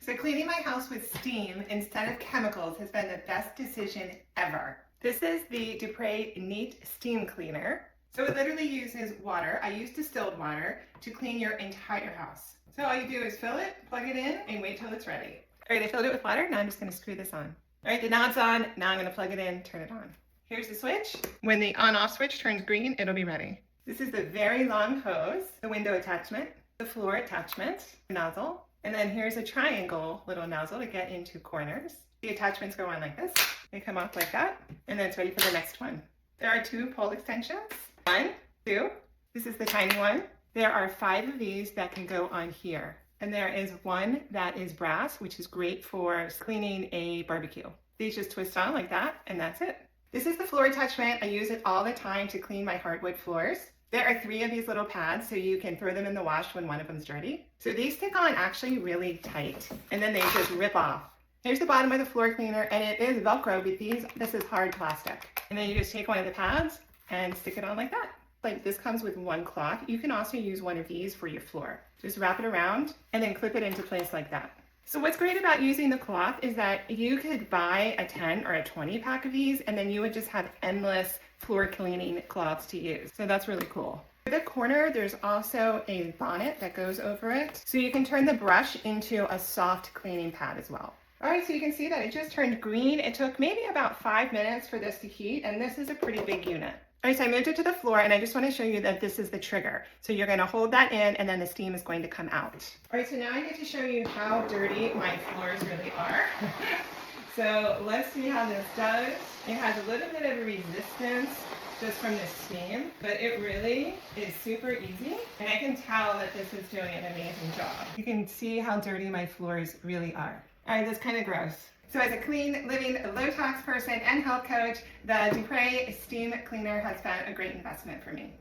So cleaning my house with steam instead of chemicals has been the best decision ever. This is the Dupray Neat Steam Cleaner. So it literally uses water. I use distilled water to clean your entire house. So all you do is fill it, plug it in, and wait till it's ready. All right, I filled it with water. Now I'm just going to screw this on. All right, now it's on. Now I'm going to plug it in, turn it on. Here's the switch. When the on-off switch turns green, it'll be ready. This is the very long hose, the window attachment, the floor attachment, the nozzle, and then here's a triangle little nozzle to get into corners. The attachments go on like this. They come off like that, and then it's ready for the next one. There are 2 pole extensions. 1, 2. This is the tiny one. There are 5 of these that can go on here. And there is 1 that is brass, which is great for cleaning a barbecue. These just twist on like that, and that's it. This is the floor attachment. I use it all the time to clean my hardwood floors. There are 3 of these little pads, so you can throw them in the wash when one of them's dirty. So these stick on actually really tight, and then they just rip off. Here's the bottom of the floor cleaner, and it is Velcro, but this is hard plastic. And then you just take one of the pads and stick it on like that. Like this comes with 1 cloth. You can also use one of these for your floor. Just wrap it around and then clip it into place like that. So what's great about using the cloth is that you could buy a 10 or a 20 pack of these, and then you would just have endless floor cleaning cloths to use. So that's really cool. For the corner, there's also a bonnet that goes over it. So you can turn the brush into a soft cleaning pad as well. All right, so you can see that it just turned green. It took maybe about 5 minutes for this to heat, and this is a pretty big unit. All right, so I moved it to the floor, and I just want to show you that this is the trigger. So you're going to hold that in, and then the steam is going to come out. All right, so now I get to show you how dirty my floors really are. So let's see how this does. It has a little bit of a resistance just from the steam, but it really is super easy. And I can tell that this is doing an amazing job. You can see how dirty my floors really are. All right, that's kind of gross. So as a clean, living, low-tox person and health coach, the Dupray Steam Cleaner has been a great investment for me.